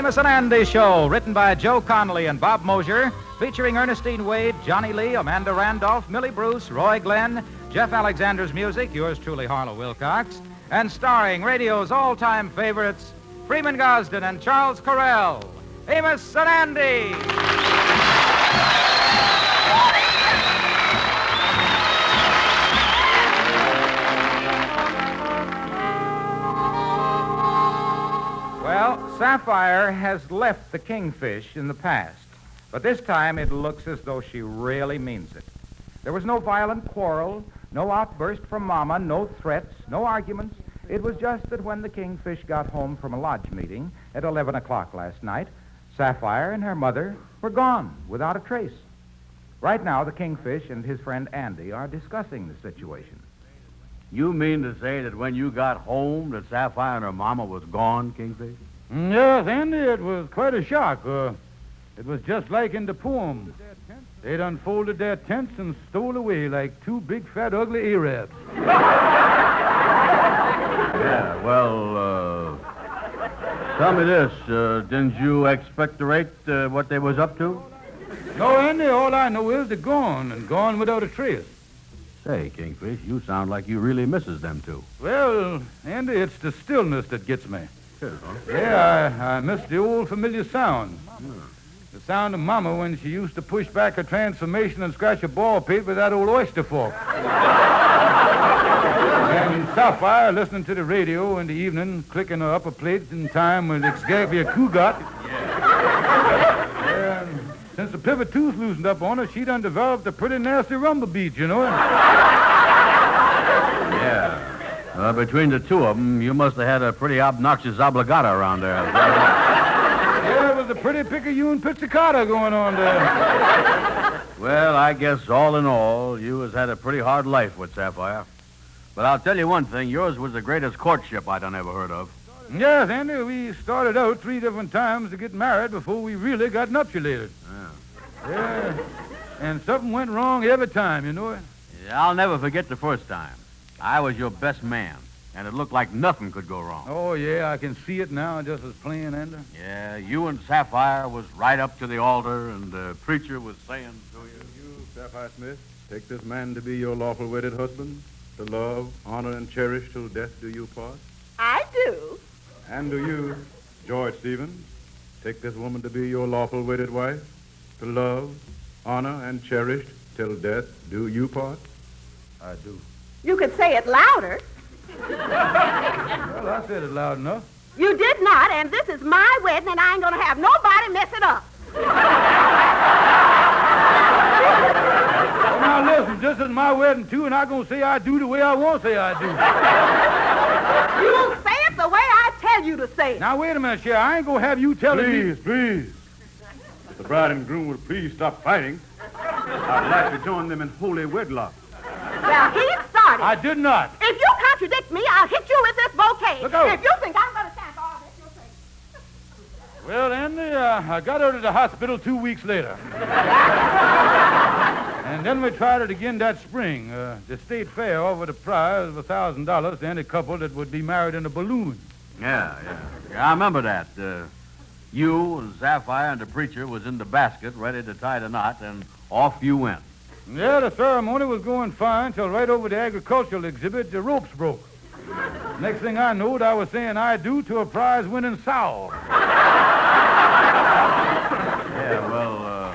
Amos and Andy Show, written by Joe Connolly and Bob Mosier, featuring Ernestine Wade, Johnny Lee, Amanda Randolph, Millie Bruce, Roy Glenn, Jeff Alexander's music, yours truly, Harlow Wilcox, and starring radio's all-time favorites, Freeman Gosden and Charles Correll. Amos and Andy! Well, Sapphire has left the Kingfish in the past, but this time it looks as though she really means it. There was no violent quarrel, no outburst from Mama, no threats, no arguments. It was just that when the Kingfish got home from a lodge meeting at 11 o'clock last night, Sapphire and her mother were gone without a trace. Right now, the Kingfish and his friend Andy are discussing the situation. You mean to say that when you got home that Sapphire and her mama was gone, Kingfish? Yes, Andy, it was quite a shock. It was just like in the poem. They'd unfolded their tents and stole away like two big, fat, ugly Arabs. Yeah, well, tell me this. Didn't you expectorate what they was up to? No, Andy, all I know is they're gone, and gone without a trace. Say, Kingfish, you sound like you really misses them two. Well, Andy, it's the stillness that gets me. Sure, huh? Yeah, I miss the old familiar sound. The sound of Mama when she used to push back her transformation and scratch a ball pit with that old oyster fork. And Sapphire listening to the radio in the evening, clicking her upper plates in time with Xavier Cugat. And since the pivot tooth loosened up on her, she done developed a pretty nasty rumble beat, you know. Yeah. Between the two of them, you must have had a pretty obnoxious obligata around there. Yeah, it was a pretty picayune pizzicata going on there. Well, I guess all in all, you has had a pretty hard life with Sapphire. But I'll tell you one thing, yours was the greatest courtship I done ever heard of. Yes, Andy, we started out 3 different times to get married before we really got nuptialated. Yeah, and something went wrong every time, you know it. Yeah, I'll never forget the first time. I was your best man, and it looked like nothing could go wrong. Oh, yeah, I can see it now just as plain, Andy. Yeah, you and Sapphire was right up to the altar, and the preacher was saying to you... You, Sapphire Smith, take this man to be your lawful wedded husband, to love, honor, and cherish till death do you part. I do. And do you, George Stevens, take this woman to be your lawful wedded wife, to love, honor, and cherish till death do you part? I do. You could say it louder. Well, I said it loud enough. You did not, and this is my wedding, and I ain't gonna have nobody mess it up. Well, now listen, this is my wedding too, and I'm gonna say I do the way I want to say I do. You'll say it the way I tell you to say it. Now wait a minute, Cher. I ain't gonna have you telling me. Please. If the bride and groom would please stop fighting, I'd like to join them in holy wedlock. Well, he started. I did not. If you contradict me, I'll hit you with this bouquet. Look out. If you think I'm gonna stand for all this, you'll say. Well, Andy, I got out of the hospital 2 weeks later. And then we tried it again that spring. The state fair offered a prize of $1,000 to any couple that would be married in a balloon. Yeah, I remember that. You and Sapphire and the preacher was in the basket ready to tie the knot, and off you went. Yeah, the ceremony was going fine till right over the agricultural exhibit, the ropes broke. Next thing I knowed, I was saying I do to a prize-winning sow. Yeah, well,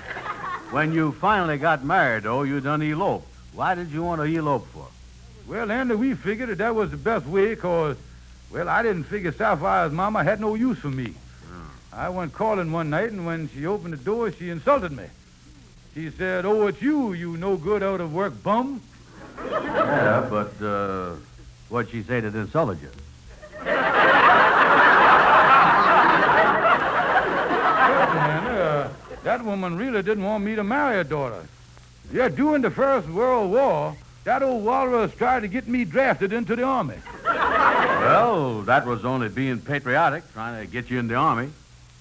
when you finally got married, though, you done eloped. Why did you want to elope for? Well, Andy, we figured that was the best way because, well, I didn't figure Sapphire's mama had no use for me. I went calling one night, and when she opened the door, she insulted me. She said, "Oh, it's you, you no good out of work bum." Yeah, but what'd she say that insulted you? Man, that woman really didn't want me to marry her daughter. Yeah, during the First World War, that old walrus tried to get me drafted into the Army. Well, that was only being patriotic, trying to get you in the Army.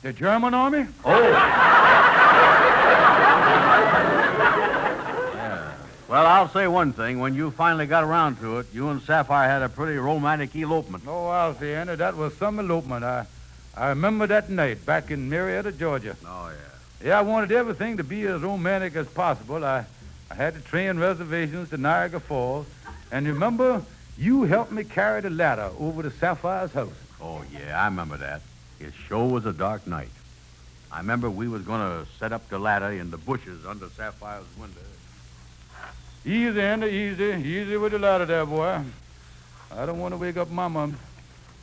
The German Army? Oh. Well, I'll say one thing. When you finally got around to it, you and Sapphire had a pretty romantic elopement. Oh, I'll say, Andy, that was some elopement. I I remember that night back in Marietta, Georgia. Oh, yeah. Yeah, I wanted everything to be as romantic as possible. I had the train reservations to Niagara Falls. And remember, you helped me carry the ladder over to Sapphire's house. Oh, yeah, I remember that. It sure was a dark night. I remember we was going to set up the ladder in the bushes under Sapphire's window. Easy, Andy, easy. Easy with the ladder there, boy. I don't want to wake up Mama.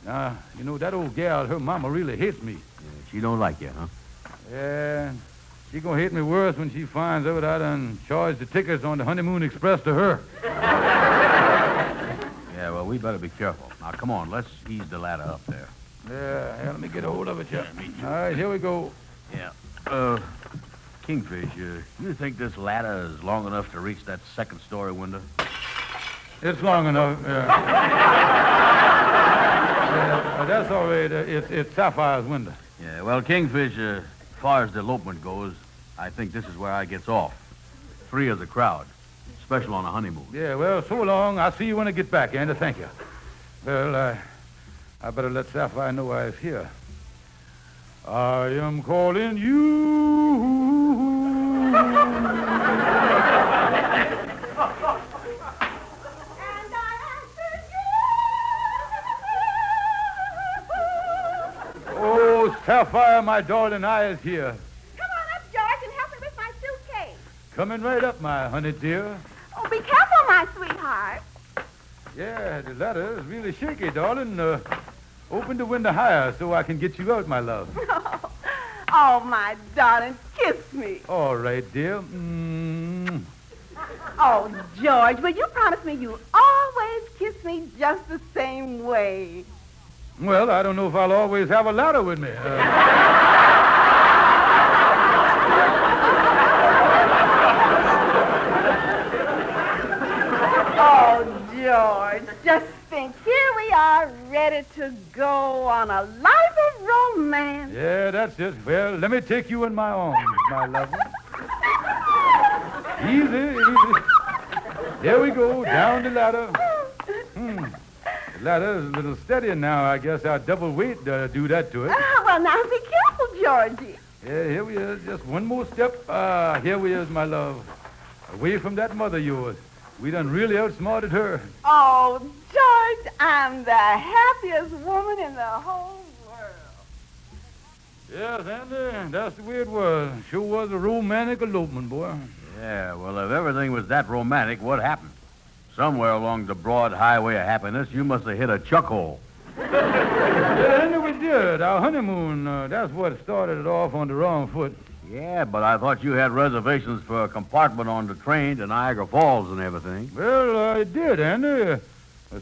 Now, you know, that old gal, her mama really hates me. Yeah, she don't like you, huh? Yeah, she gonna hate me worse when she finds out I done charged the tickets on the Honeymoon Express to her. Yeah, well, we better be careful. Now, come on, let's ease the ladder up there. Yeah, let me get a hold of it, yeah. All right, here we go. Yeah. Kingfish, you think this ladder is long enough to reach that second-story window? It's long enough, yeah. That's all right. It's Sapphire's window. Yeah, well, Kingfish, as far as the elopement goes, I think this is where I gets off. Free of the crowd. Special on a honeymoon. Yeah, well, so long. I'll see you when I get back, Andy. Thank you. Well, I better let Sapphire know I was here. I am calling you. Oh, Sapphire, my darling, I is here. Come on up, George, and help me with my suitcase. Coming right up, my honey dear. Oh, be careful, my sweetheart. Yeah, the ladder is really shaky, darling. Open the window higher so I can get you out, my love. Oh, my darling, kiss me. All right, dear. Oh, George, will you promise me you always kiss me just the same way? Well, I don't know if I'll always have a ladder with me. Oh, George, just think, here we are ready to go on a life of romance. Yeah, that's it. Well, let me take you in my arms, my lover. Easy, easy. There we go, down the ladder. The ladder is a little steadier now. I guess our double weight do that to it. Well, now be careful, Georgie. Yeah, here we is. Just one more step. Here we is, my love. Away from that mother of yours. We done really outsmarted her. Oh, George, I'm the happiest woman in the whole world. Yes, Andy, that's the way it was. Sure was a romantic elopement, boy. Yeah, well, if everything was that romantic, what happened? Somewhere along the broad highway of happiness, you must have hit a chuck hole. Yeah, Andy, we did. Our honeymoon, that's what started it off on the wrong foot. Yeah, but I thought you had reservations for a compartment on the train to Niagara Falls and everything. Well, it did, Andy.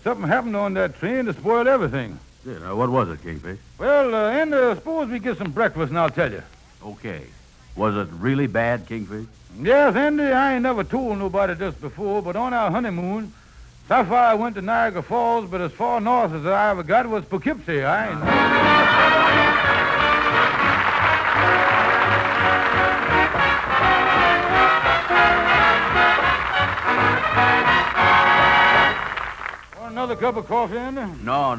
Something happened on that train to spoil everything. Yeah, what was it, Kingfish? Well, Andy, suppose we get some breakfast and I'll tell you. Okay. Was it really bad, Kingfish? Yes, Andy, I ain't never told nobody this before, but on our honeymoon, Sapphire went to Niagara Falls, but as far north as I ever got was Poughkeepsie. I ain't... Want another cup of coffee, Andy? No.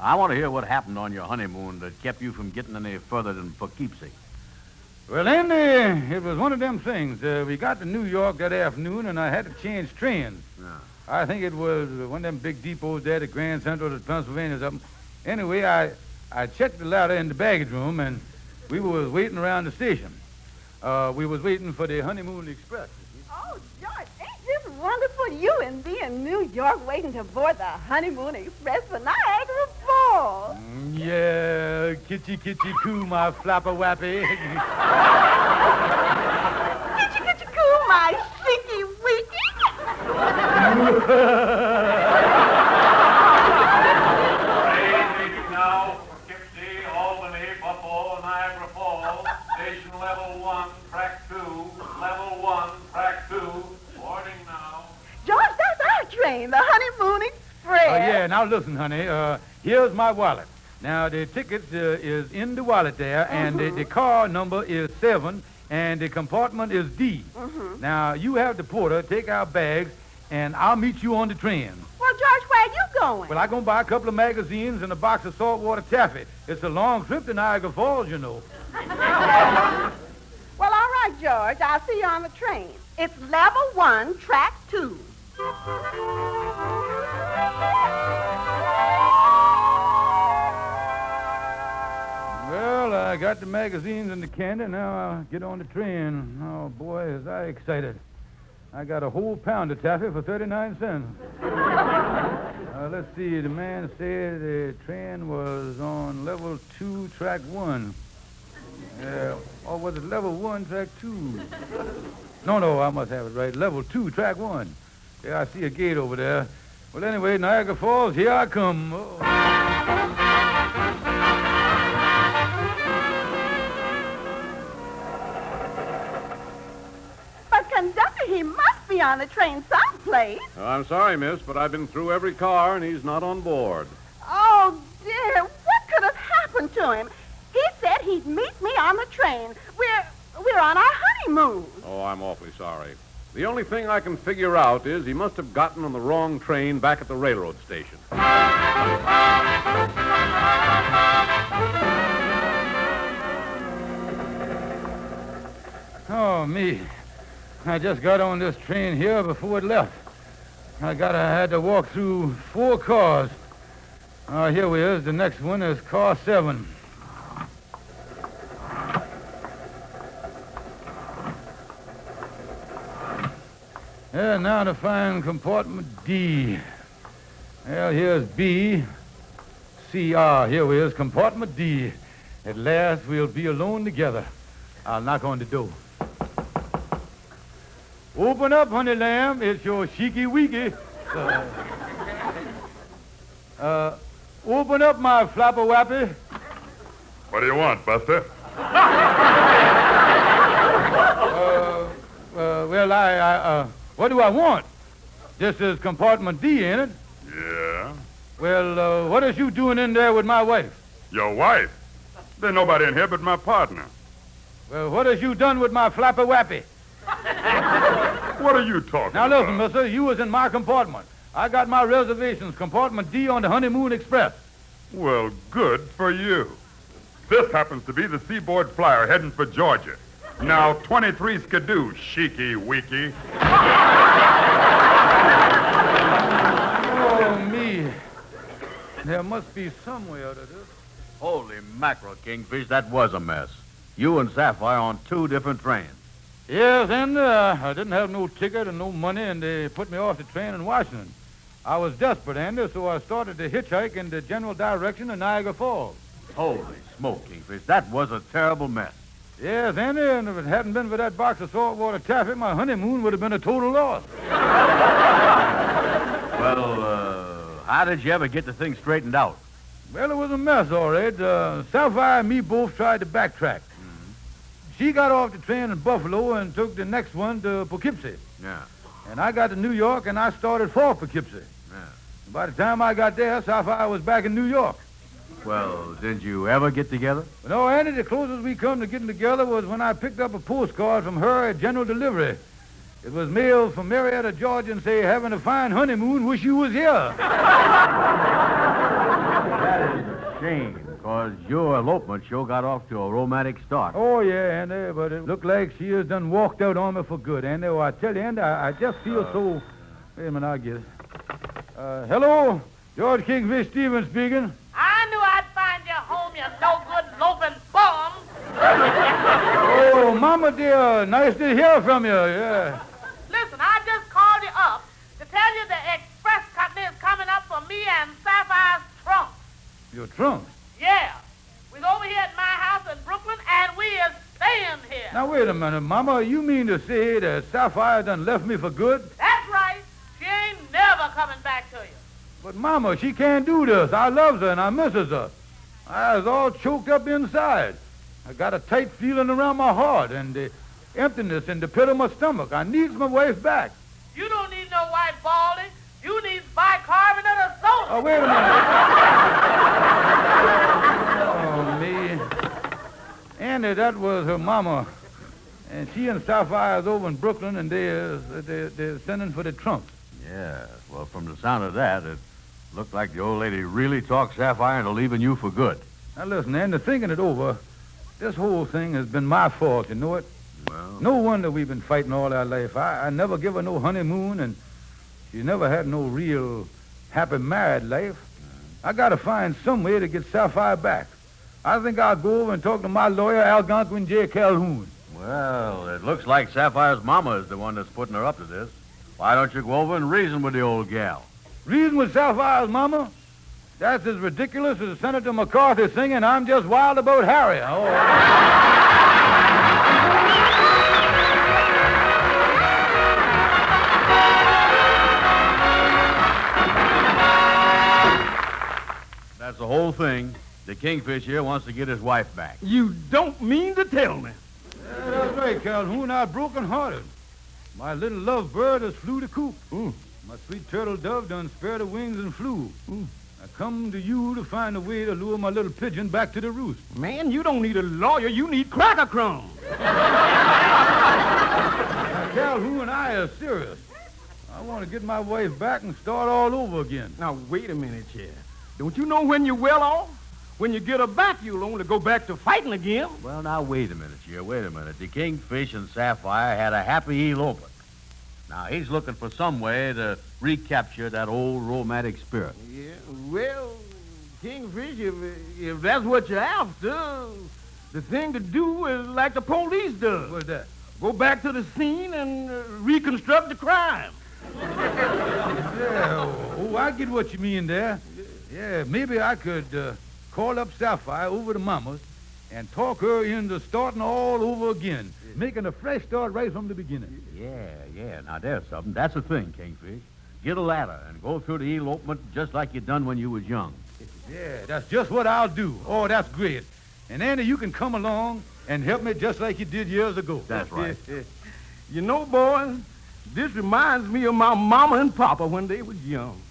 I want to hear what happened on your honeymoon that kept you from getting any further than Poughkeepsie. Well, Andy, it was one of them things. We got to New York that afternoon, and I had to change trains. Yeah. I think it was one of them big depots there at Grand Central that Pennsylvania's up. Anyway, I checked the ladder in the baggage room, and we was waiting around the station. We was waiting for the Honeymoon Express. Oh, George, ain't this wonderful? You and me in New York waiting to board the Honeymoon Express for Niagara Falls. Yeah, kitchy coo, my flapper wappy. Kitchy coo, my shinky winky. Train now, Poughkeepsie, Albany, Buffalo, Niagara Falls, station level 1, track 2, level 1, track 2, boarding now. George, that's our train, the Honeymoon Express. Yeah, now listen, honey. Here's my wallet. Now, the ticket is in the wallet there, and the car number is 7, and the compartment is D. Now, you have the porter take our bags, and I'll meet you on the train. Well, George, where are you going? Well, I'm going to buy a couple of magazines and a box of saltwater taffy. It's a long trip to Niagara Falls, you know. Well, all right, George. I'll see you on the train. It's level 1, track 2. Well, I got the magazines and the candy. Now I'll get on the train. Oh, boy, is I excited. I got a whole pound of taffy for 39 cents. Let's see. The man said the train was on level 2, track 1. Or was it level 1, track 2? No, I must have it right. Level 2, track 1. Yeah, I see a gate over there. Well, anyway, Niagara Falls, here I come. Oh. But, conductor, he must be on the train someplace. Oh, I'm sorry, miss, but I've been through every car, and he's not on board. Oh, dear. What could have happened to him? He said he'd meet me on the train. We're on our honeymoon. Oh, I'm awfully sorry. The only thing I can figure out is he must have gotten on the wrong train back at the railroad station. Oh, me. I just got on this train here before it left. I had to walk through 4 cars. Here we is. The next one is car 7. Yeah, now to find compartment D. Well, here's B, C, R. Here we is, compartment D. At last, we'll be alone together. I'll knock on the door. Open up, honey lamb. It's your cheeky-weeky. Open up, my flapper-wappy. What do you want, Buster? Well, what do I want? This is compartment D, ain't it? Yeah. Well, what is you doing in there with my wife? Your wife? There's nobody in here but my partner. Well, what has you done with my flapper-wappy? What are you talking Now, about? listen, mister, you was in my compartment. I got my reservations, compartment D on the Honeymoon Express. Well, good for you. This happens to be the Seaboard Flyer heading for Georgia. Now, 23 skidoo, sheeky-weeky. Oh, me. There must be some way out of this. Holy mackerel, Kingfish, that was a mess. You and Sapphire on 2 different trains. Yes, and I didn't have no ticket and no money, and they put me off the train in Washington. I was desperate, Andy, so I started to hitchhike in the general direction of Niagara Falls. Holy smoke, Kingfish, that was a terrible mess. Yes, Andy, and if it hadn't been for that box of saltwater taffy, my honeymoon would have been a total loss. Well, how did you ever get the thing straightened out? Well, it was a mess, all right. Sapphire and me both tried to backtrack. Mm-hmm. She got off the train in Buffalo and took the next one to Poughkeepsie. Yeah. And I got to New York, and I started for Poughkeepsie. Yeah. By the time I got there, Sapphire was back in New York. Well, did you ever get together? No, Andy, the closest we come to getting together was when I picked up a postcard from her at General Delivery. It was mailed from Marietta, Georgia, and say, having a fine honeymoon, wish you was here. That is a shame, because your elopement sure got off to a romantic start. Oh, yeah, Andy, but it looked like she has done walked out on me for good, Andy. Oh, I tell you, Andy, I just feel so... Wait a minute, I'll get it. Hello? George Kingfish Stevens speaking. I knew I'd find you home, you no-good loafing bum. Oh, Mama dear, nice to hear from you, yeah. Listen, I just called you up to tell you the express company is coming up for me and Sapphire's trunk. Your trunk? Yeah. We're over here at my house in Brooklyn, and we is staying here. Now, wait a minute, Mama. You mean to say that Sapphire done left me for good? That's right. She ain't never coming back to you. But, Mama, she can't do this. I loves her and I misses her. I was all choked up inside. I got a tight feeling around my heart and the emptiness in the pit of my stomach. I needs my wife back. You don't need no white baldy. You need bicarbonate of soda. Oh, wait a minute. Oh, me. Andy, that was her mama. And she and Sapphire is over in Brooklyn, and they're sending for the trunk. Yeah, well, from the sound of that, it looked like the old lady really talked Sapphire into leaving you for good. Now, listen, Andy, thinking it over, this whole thing has been my fault, you know it? Well, No wonder we've been fighting all our life. I never give her no honeymoon, and she never had no real happy married life. I got to find some way to get Sapphire back. I think I'll go over and talk to my lawyer, Algonquin J. Calhoun. well, it looks like Sapphire's mama is the one that's putting her up to this. Why don't you go over and reason with the old gal? Reason with Sapphire's mama? That's as ridiculous as Senator McCarthy singing, "I'm just wild about Harry." Oh. That's the whole thing. The Kingfish here wants to get his wife back. You don't mean to tell me. Yeah, that's right, Calhoun. I'm broken-hearted. My little lovebird has flew the coop. My sweet turtle dove done spread her wings and flew. I come to you to find a way to lure my little pigeon back to the roost. Man, you don't need a lawyer. You need cracker crumbs. Now, Calhoun, I are serious. I want to get my wife back and start all over again. Now, wait a minute here. Don't you know when you're well off? When you get her back, you'll only go back to fighting again. Well, now, wait a minute, here. Wait a minute. The Kingfish and Sapphire had a happy elopement. Now, he's looking for some way to recapture that old romantic spirit. Yeah, well, Kingfish, if that's what you're after, the thing to do is like the police does. What's that? Go back to the scene and reconstruct the crime. Yeah, I get what you mean there. Yeah, maybe I could call up Sapphire over to Mama's and talk her into starting all over again, making a fresh start right from the beginning. Yeah. Now, there's something. That's the thing, Kingfish. Get a ladder and go through the elopement just like you done when you was young. Yeah, that's just what I'll do. Oh, that's great. And Andy, you can come along and help me just like you did years ago. That's right. You know, boys, this reminds me of my mama and papa when they was young.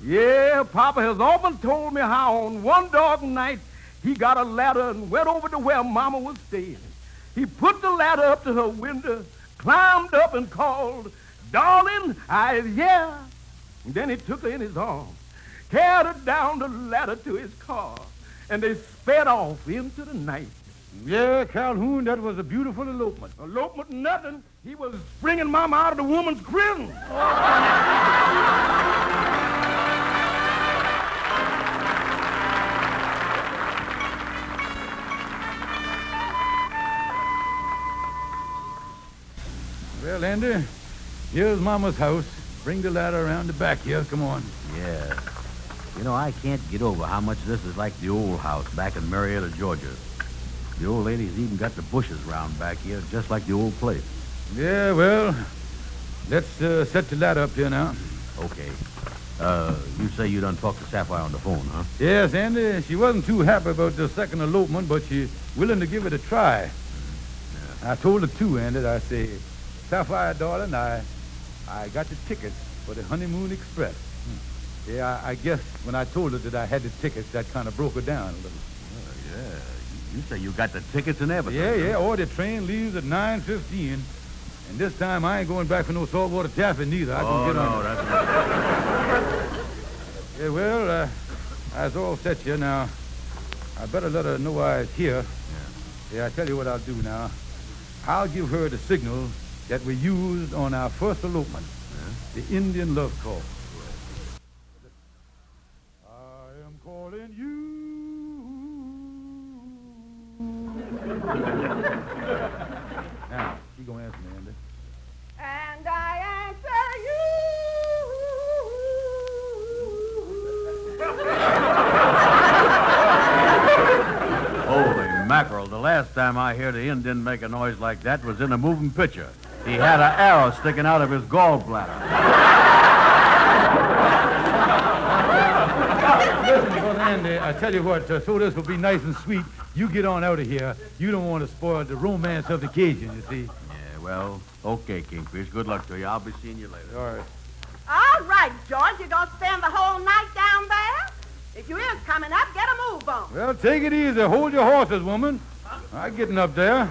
Yeah, Papa has often told me how on one dark night he got a ladder and went over to where Mama was staying. He put the ladder up to her window, climbed up and called, "Darling, I's here." And then he took her in his arms, carried her down the ladder to his car, and they sped off into the night. Yeah, Calhoun, that was a beautiful elopement. Elopement nothing. He was bringing Mama out of the woman's prison. Well, Andy, here's Mama's house. Bring the ladder around the back here. Come on. Yeah. You know, I can't get over how much this is like the old house back in Marietta, Georgia. The old lady's even got the bushes round back here, just like the old place. Yeah, well, let's set the ladder up here now. Okay. You say you done talked to Sapphire on the phone, huh? Yes, Andy, she wasn't too happy about the second elopement, but she's willing to give it a try. I told her too, Andy. I say, "Sapphire, darling, I got the tickets for the Honeymoon Express." Yeah, I guess when I told her that I had the tickets, that kind of broke her down a little. Yeah. You say you got the tickets and everything. Yeah. Oh, the train leaves at 9:15. And this time I ain't going back for no saltwater taffy neither. I can get on it. That's not... Yeah, well, I was all set here now. I better let her know I was here. Yeah, I tell you what I'll do now. I'll give her the signal that we used on our first elopement. The Indian love call. I am calling you. Now, she gonna answer me, Andy. And I answer you. Holy mackerel. The last time I heard the Indian make a noise like that was in a moving picture. He had an arrow sticking out of his gallbladder. Listen, Brother Andy, I tell you what, so this will be nice and sweet. You get on out of here. You don't want to spoil the romance of the occasion, you see. Yeah, well, okay, Kingfish. Good luck to you. I'll be seeing you later. All right. All right, George, you gonna spend the whole night down there? If you is coming up, get a move on. Well, take it easy. Hold your horses, woman. I'm getting up there.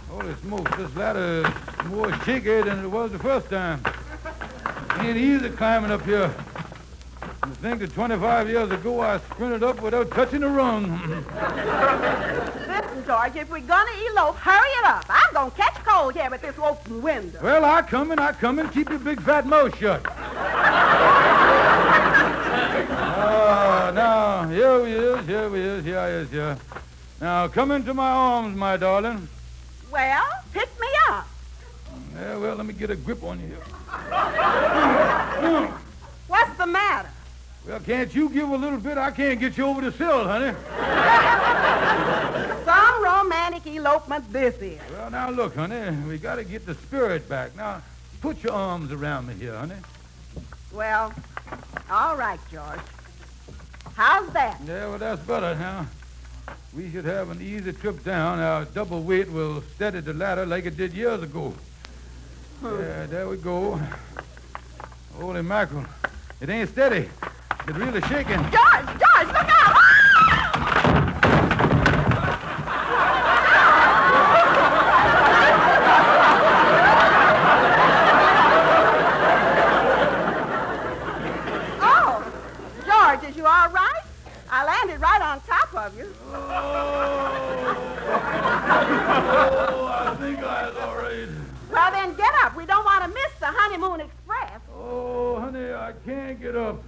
Holy smokes, this ladder is more shaky than it was the first time. Ain't easy climbing up here. You think that 25 years ago I sprinted up without touching a rung. Listen, George, if we're gonna elope, hurry it up. I'm gonna catch cold here with this open window. Well, I come in. Keep your big fat mouth shut. Now, here he is. Now, come into my arms, my darling. Well, pick me up. Yeah, well, let me get a grip on you here. What's the matter? Well, can't you give a little bit? I can't get you over the sill, honey. Some romantic elopement this is. Well, now, look, honey, we got to get the spirit back. Now, put your arms around me here, honey. Well, all right, George. How's that? Yeah, well, that's better now. We should have an easy trip down. Our double weight will steady the ladder like it did years ago. Yeah, there we go. Holy mackerel. It ain't steady. It's really shaking. George, look out! Oh, George, is you all right? I landed right on top of you. Oh, I think I was all right. Well, then get up. We don't want to miss the honeymoon express. Oh, honey, I can't get up.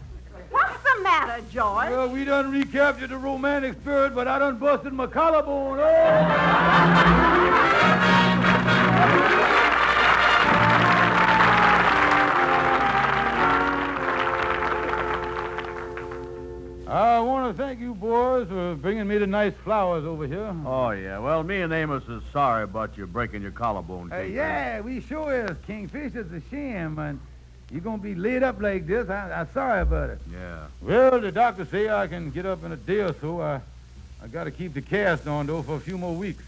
What's the matter, George? Well, we done recaptured the romantic spirit, but I done busted my collarbone. Oh! I want to thank you boys for bringing me the nice flowers over here. Oh, yeah. Well, me and Amos is sorry about you breaking your collarbone, Kingfish. Yeah, we sure is. Kingfish is a shame, and you're going to be laid up like this. I'm sorry about it. Yeah. Well, the doctor say I can get up in a day or so. I got to keep the cast on, though, for a few more weeks.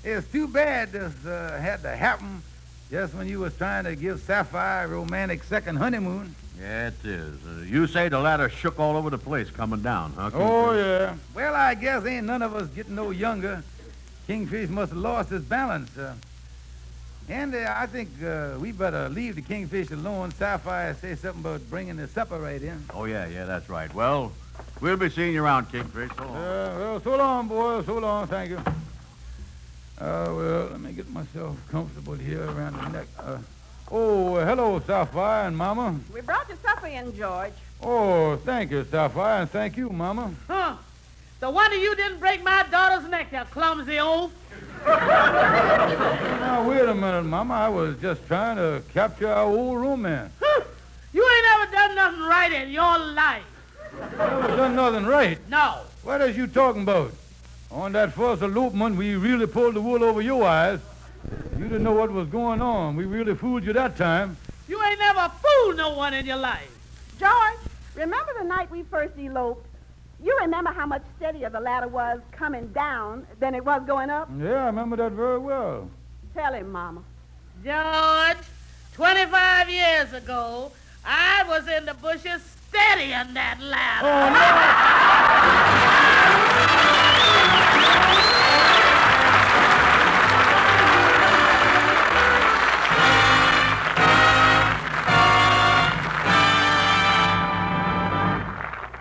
It's too bad this had to happen just when you was trying to give Sapphire a romantic second honeymoon. Yeah, it is. You say the ladder shook all over the place coming down, huh, Kingfish? Oh, yeah. Well, I guess ain't none of us getting no younger. Kingfish must have lost his balance. Andy, I think we better leave the Kingfish alone. Sapphire say something about bringing the supper right in. Oh, yeah, that's right. Well, we'll be seeing you around, Kingfish. So long. Well, so long, boys. So long. Thank you. Well, let me get myself comfortable here around the neck. Hello, Sapphire and Mama. We brought you supper in, George. Oh, thank you, Sapphire, and thank you, Mama. Huh. The wonder you didn't break my daughter's neck, you clumsy oaf. Now, wait a minute, Mama. I was just trying to capture our old romance. Huh. You ain't ever done nothing right in your life. Never done nothing right. No. What is you talking about? On that first elopement, we really pulled the wool over your eyes. You didn't know what was going on. We really fooled you that time. You ain't never fooled no one in your life. George, remember the night we first eloped? You remember how much steadier the ladder was coming down than it was going up? Yeah, I remember that very well. Tell him, Mama. George, 25 years ago, I was in the bushes steadying that ladder. Oh,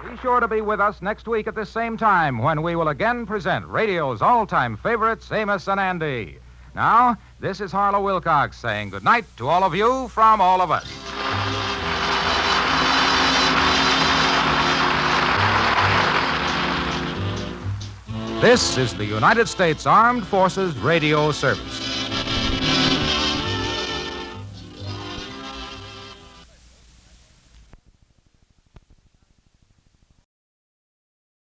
Be sure to be with us next week at this same time when we will again present radio's all-time favorites, Amos and Andy. Now, this is Harlow Wilcox saying good night to all of you from all of us. This is the United States Armed Forces Radio Service.